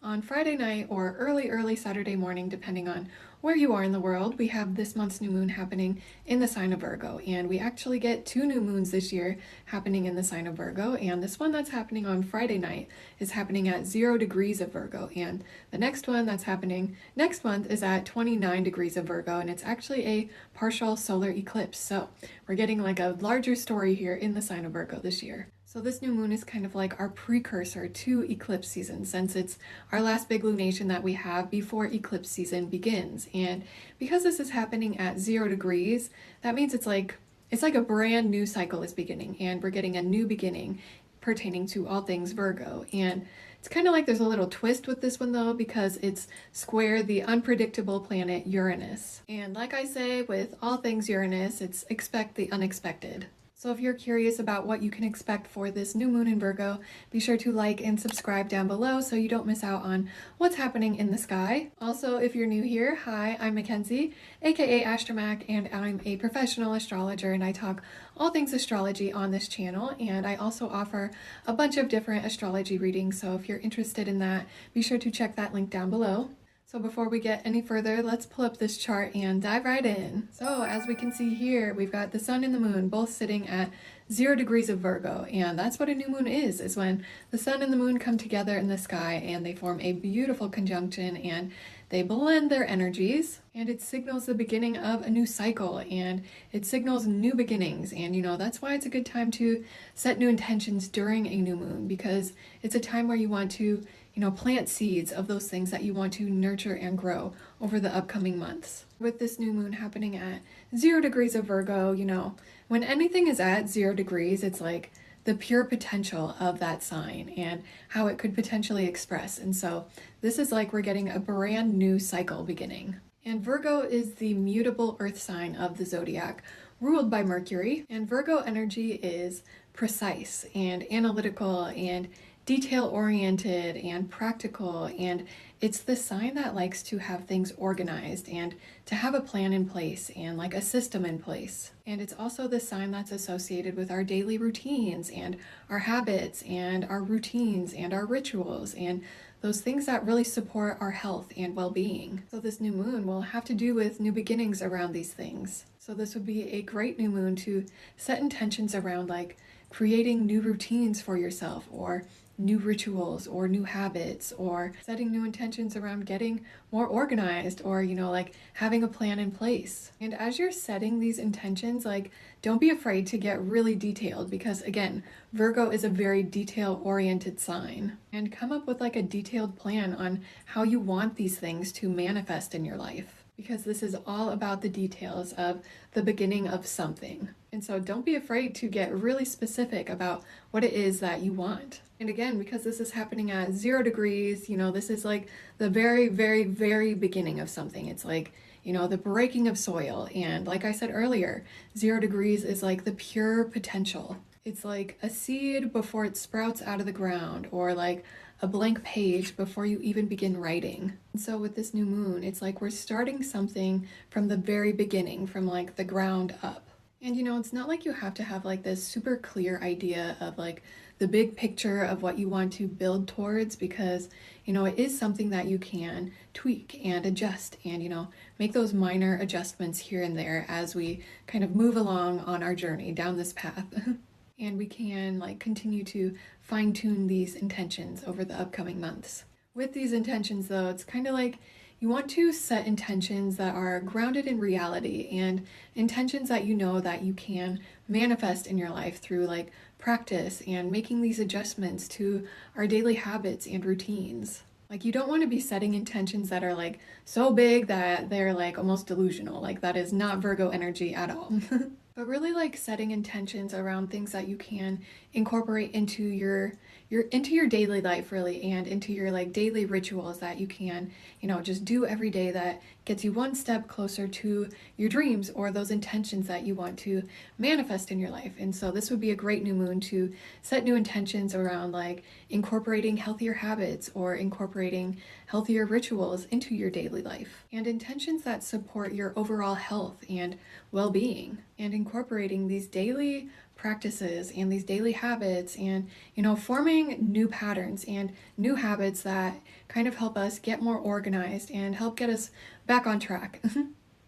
On Friday night or early Saturday morning, depending on where you are in the world, we have this month's new moon happening in the sign of Virgo. And we actually get two new moons this year happening in the sign of Virgo. And this one that's happening on Friday night is happening at 0 degrees of Virgo. And the next one that's happening next month is at 29 degrees of Virgo. And it's actually a partial solar eclipse. So we're getting like a larger story here in the sign of Virgo this year. So this new moon is kind of like our precursor to eclipse season, since it's our last big lunation that we have before eclipse season begins. And because this is happening at 0 degrees, that means it's like a brand new cycle is beginning, and we're getting a new beginning pertaining to all things Virgo. And it's kind of like there's a little twist with this one though, because it's square the unpredictable planet Uranus. And like I say with all things Uranus, it's expect the unexpected. So if you're curious about what you can expect for this new moon in Virgo, be sure to like and subscribe down below so you don't miss out on what's happening in the sky. Also, if you're new here, hi, I'm Mackenzie, aka Astromac, and I'm a professional astrologer, and I talk all things astrology on this channel, and I also offer a bunch of different astrology readings, so if you're interested in that, be sure to check that link down below. So before we get any further, let's pull up this chart and dive right in. So as we can see here, we've got the sun and the moon both sitting at 0 degrees of Virgo. And that's what a new moon is when the sun and the moon come together in the sky and they form a beautiful conjunction and they blend their energies. And it signals the beginning of a new cycle, and it signals new beginnings. And that's why it's a good time to set new intentions during a new moon, because it's a time where you want to plant seeds of those things that you want to nurture and grow over the upcoming months. With this new moon happening at 0 degrees of Virgo, when anything is at 0 degrees, it's like the pure potential of that sign and how it could potentially express. And so this is like we're getting a brand new cycle beginning. And Virgo is the mutable earth sign of the zodiac, ruled by Mercury. And Virgo energy is precise and analytical and detail-oriented and practical, and it's the sign that likes to have things organized and to have a plan in place and like a system in place. And it's also the sign that's associated with our daily routines and our habits and our routines and our rituals and those things that really support our health and well-being. So this new moon will have to do with new beginnings around these things. So this would be a great new moon to set intentions around like creating new routines for yourself, or new rituals, or new habits, or setting new intentions around getting more organized, or like having a plan in place. And as you're setting these intentions, like don't be afraid to get really detailed, because again, Virgo is a very detail-oriented sign. And come up with like a detailed plan on how you want these things to manifest in your life, because this is all about the details of the beginning of something. And so don't be afraid to get really specific about what it is that you want. And again, because this is happening at 0 degrees, this is like the very, very, very beginning of something. It's like, the breaking of soil. And like I said earlier, 0 degrees is like the pure potential. It's like a seed before it sprouts out of the ground, or like a blank page before you even begin writing. And so with this new moon, it's like we're starting something from the very beginning, from like the ground up. And it's not like you have to have like this super clear idea of like the big picture of what you want to build towards, because it is something that you can tweak and adjust and make those minor adjustments here and there as we kind of move along on our journey down this path. And we can like continue to fine-tune these intentions over the upcoming months. With these intentions though, it's kind of like you want to set intentions that are grounded in reality, and intentions that that you can manifest in your life through like practice and making these adjustments to our daily habits and routines. Like you don't want to be setting intentions that are like so big that they're like almost delusional. Like that is not Virgo energy at all. But really like setting intentions around things that you can incorporate into your daily life, really, and into your like daily rituals that you can, just do every day that gets you one step closer to your dreams or those intentions that you want to manifest in your life. And so this would be a great new moon to set new intentions around like incorporating healthier habits or incorporating healthier rituals into your daily life, and intentions that support your overall health and well-being, and incorporating these daily practices and these daily habits and, forming new patterns and new habits that kind of help us get more organized and help get us back on track.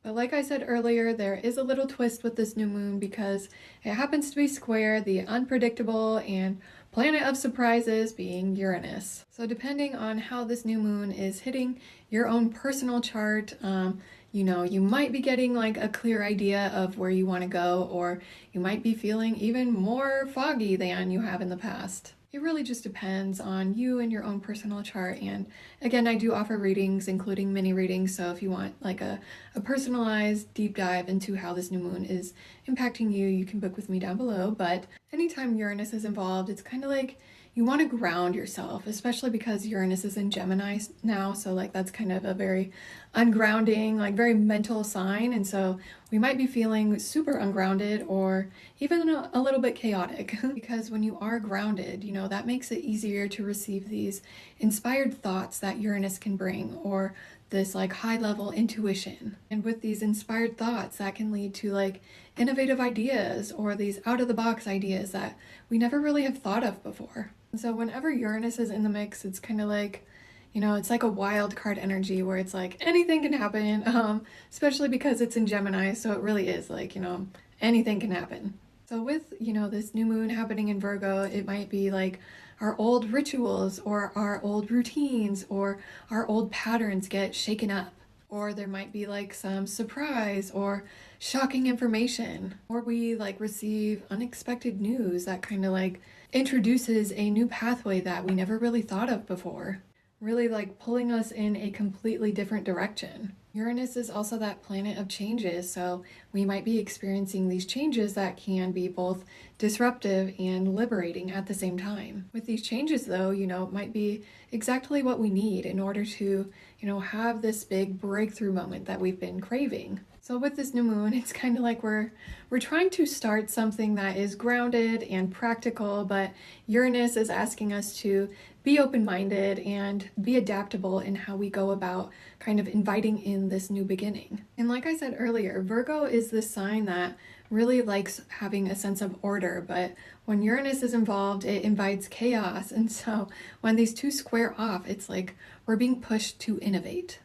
But like I said earlier, there is a little twist with this new moon because it happens to be square the unpredictable and planet of surprises being Uranus. So depending on how this new moon is hitting your own personal chart, you might be getting like a clear idea of where you want to go, or you might be feeling even more foggy than you have in the past. It really just depends on you and your own personal chart. And again, I do offer readings, including mini readings. So if you want like a personalized deep dive into how this new moon is impacting you, you can book with me down below. But anytime Uranus is involved, it's kind of like you want to ground yourself, especially because Uranus is in Gemini now. So like that's kind of a very ungrounding, like very mental sign. And so we might be feeling super ungrounded or even a little bit chaotic because when you are grounded, that makes it easier to receive these inspired thoughts that Uranus can bring, or this like high level intuition. And with these inspired thoughts, that can lead to like innovative ideas or these out of the box ideas that we never really have thought of before. And so whenever Uranus is in the mix, it's kind of like, it's like a wild card energy where it's like anything can happen, especially because it's in Gemini. So it really is like, anything can happen. So with, this new moon happening in Virgo, it might be like our old rituals or our old routines or our old patterns get shaken up. Or there might be like some surprise or shocking information, or we like receive unexpected news that kind of like introduces a new pathway that we never really thought of before, really like pulling us in a completely different direction. Uranus is also that planet of changes, so we might be experiencing these changes that can be both disruptive and liberating at the same time. With these changes though, it might be exactly what we need in order to, have this big breakthrough moment that we've been craving. So with this new moon, it's kind of like we're trying to start something that is grounded and practical, but Uranus is asking us to be open-minded and be adaptable in how we go about kind of inviting in this new beginning. And like I said earlier, Virgo is this sign that really likes having a sense of order, but when Uranus is involved, it invites chaos. And so when these two square off, it's like we're being pushed to innovate.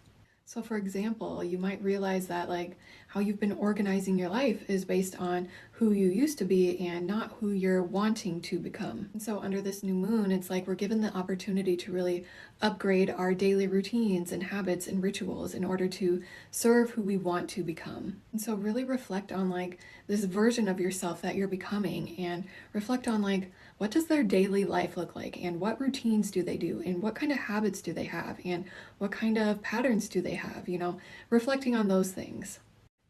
So for example, you might realize that like how you've been organizing your life is based on who you used to be and not who you're wanting to become. And so under this new moon, it's like we're given the opportunity to really upgrade our daily routines and habits and rituals in order to serve who we want to become. And so really reflect on like this version of yourself that you're becoming, and reflect on like what does their daily life look like, and what routines do they do, and what kind of habits do they have, and what kind of patterns do they have, reflecting on those things.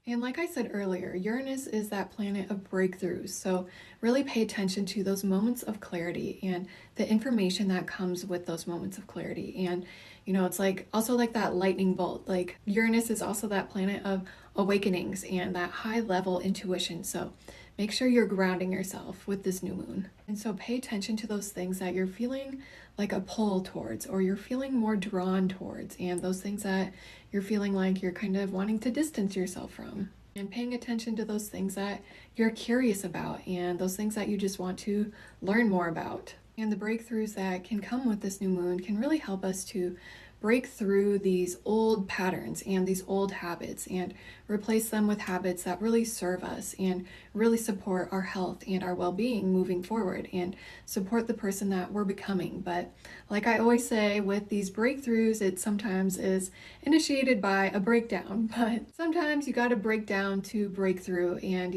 And like I said earlier, Uranus is that planet of breakthroughs, so really pay attention to those moments of clarity and the information that comes with those moments of clarity. And it's like also like that lightning bolt. Like Uranus is also that planet of awakenings and that high level intuition. So make sure you're grounding yourself with this new moon. And so pay attention to those things that you're feeling like a pull towards, or you're feeling more drawn towards, and those things that you're feeling like you're kind of wanting to distance yourself from. And paying attention to those things that you're curious about and those things that you just want to learn more about. And the breakthroughs that can come with this new moon can really help us to break through these old patterns and these old habits and replace them with habits that really serve us and really support our health and our well-being moving forward and support the person that we're becoming. But like I always say, with these breakthroughs, it sometimes is initiated by a breakdown, but sometimes you got to break down to break through. And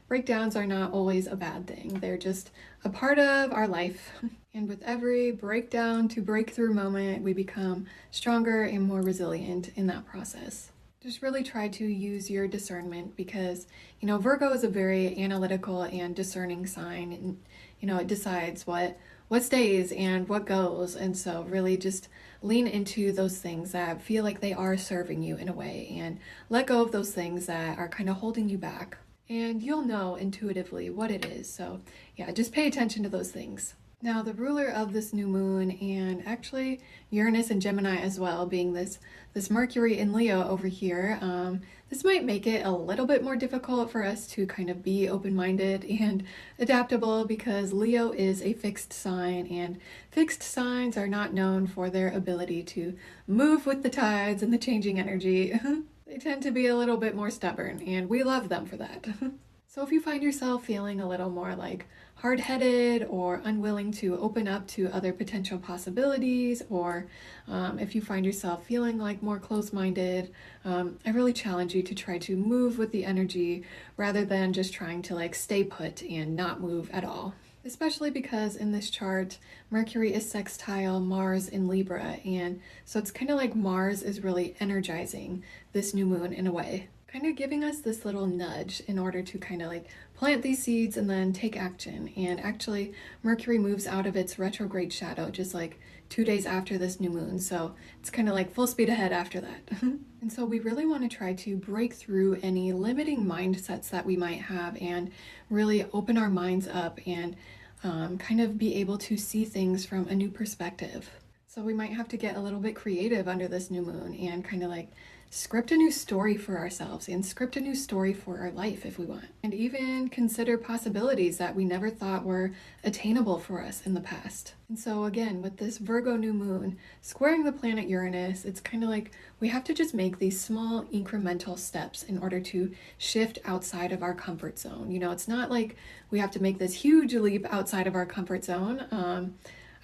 breakdowns are not always a bad thing. They're just a part of our life. And with every breakdown to breakthrough moment, we become stronger and more resilient in that process. Just really try to use your discernment because, Virgo is a very analytical and discerning sign. And, it decides what stays and what goes. And so really just lean into those things that feel like they are serving you in a way, and let go of those things that are kind of holding you back. And you'll know intuitively what it is. So yeah, just pay attention to those things. Now, the ruler of this new moon, and actually Uranus and Gemini as well, being this Mercury in Leo over here, this might make it a little bit more difficult for us to kind of be open-minded and adaptable because Leo is a fixed sign, and fixed signs are not known for their ability to move with the tides and the changing energy. They tend to be a little bit more stubborn, and we love them for that. So if you find yourself feeling a little more like hard-headed or unwilling to open up to other potential possibilities, or if you find yourself feeling like more closed-minded, I really challenge you to try to move with the energy rather than just trying to like stay put and not move at all. Especially because in this chart, Mercury is sextile Mars in Libra, and so it's kind of like Mars is really energizing this new moon in a way, kind of giving us this little nudge in order to kind of like plant these seeds and then take action. And actually, Mercury moves out of its retrograde shadow just like 2 days after this new moon, so it's kind of like full speed ahead after that. And so we really want to try to break through any limiting mindsets that we might have and really open our minds up and kind of be able to see things from a new perspective. So we might have to get a little bit creative under this new moon and kind of like script a new story for ourselves and script a new story for our life if we want. And even consider possibilities that we never thought were attainable for us in the past. And so again, with this Virgo new moon squaring the planet Uranus, it's kind of like we have to just make these small incremental steps in order to shift outside of our comfort zone. You know, it's not like we have to make this huge leap outside of our comfort zone.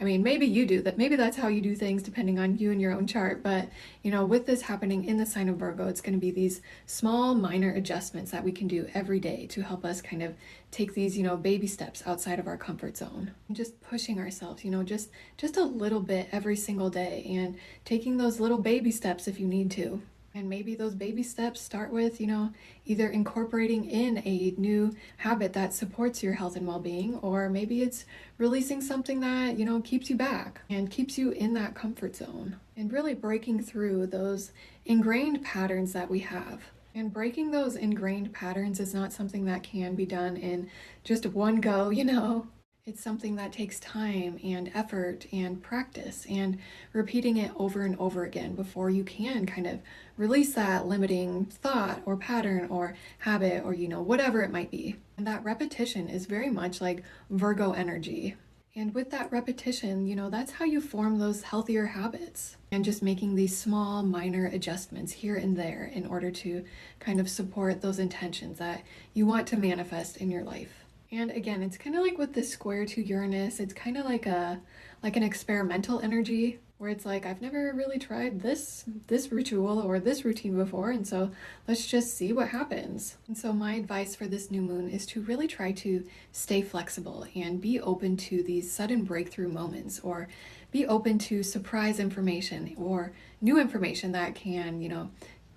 I mean, maybe you do that. Maybe that's how you do things depending on you and your own chart. But, you know, with this happening in the sign of Virgo, it's going to be these small, minor adjustments that we can do every day to help us kind of take these, you know, baby steps outside of our comfort zone. And just pushing ourselves, you know, just a little bit every single day and taking those little baby steps if you need to. And maybe those baby steps start with, you know, either incorporating in a new habit that supports your health and well-being, or maybe it's releasing something that, you know, keeps you back and keeps you in that comfort zone. And really breaking through those ingrained patterns that we have. And breaking those ingrained patterns is not something that can be done in just one go, you know. It's something that takes time and effort and practice and repeating it over and over again before you can kind of release that limiting thought or pattern or habit or, you know, whatever it might be. And that repetition is very much like Virgo energy. And with that repetition, you know, that's how you form those healthier habits. And just making these small, minor adjustments here and there in order to kind of support those intentions that you want to manifest in your life. And again, it's kind of like with this square to Uranus, it's kind of like an experimental energy where it's like, I've never really tried this ritual or this routine before, and so let's just see what happens. And so my advice for this new moon is to really try to stay flexible and be open to these sudden breakthrough moments, or be open to surprise information or new information that can, you know,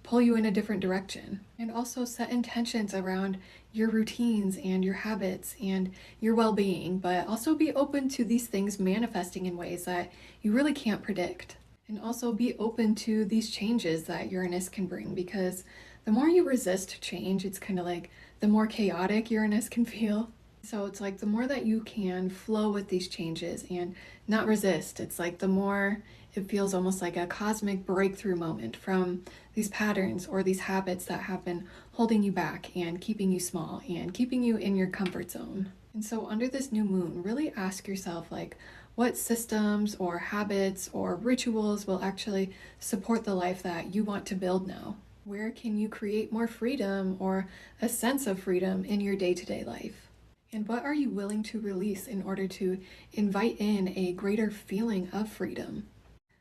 pull you in a different direction. And also set intentions around your routines and your habits and your well-being, but also be open to these things manifesting in ways that you really can't predict. And also be open to these changes that Uranus can bring, because the more you resist change, it's kind of like the more chaotic Uranus can feel. So it's like the more that you can flow with these changes and not resist, it's like the more it feels almost like a cosmic breakthrough moment from these patterns or these habits that have been holding you back and keeping you small and keeping you in your comfort zone. And so under this new moon, really ask yourself, like, what systems or habits or rituals will actually support the life that you want to build now? Where can you create more freedom or a sense of freedom in your day-to-day life? And what are you willing to release in order to invite in a greater feeling of freedom?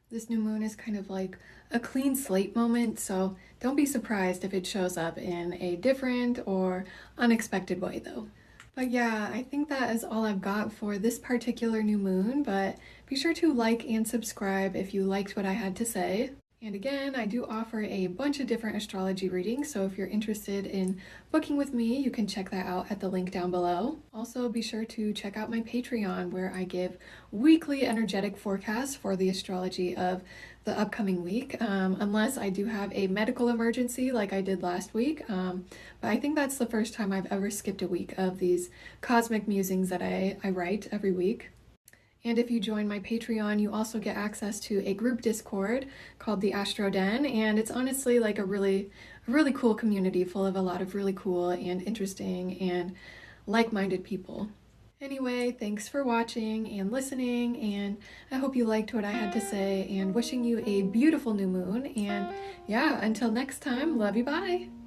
This new moon is kind of like a clean slate moment, so don't be surprised if it shows up in a different or unexpected way though. But yeah, I think that is all I've got for this particular new moon, but be sure to like and subscribe if you liked what I had to say. And again, I do offer a bunch of different astrology readings, so if you're interested in booking with me, you can check that out at the link down below. Also, be sure to check out my Patreon, where I give weekly energetic forecasts for the astrology of the upcoming week, unless I do have a medical emergency like I did last week. But I think that's the first time I've ever skipped a week of these cosmic musings that I write every week. And if you join my Patreon, you also get access to a group Discord called the Astro Den, and it's honestly like a really cool community full of a lot of really cool and interesting and like-minded people. Anyway, thanks for watching and listening, and I hope you liked what I had to say, and wishing you a beautiful new moon. And yeah, until next time, love you, bye!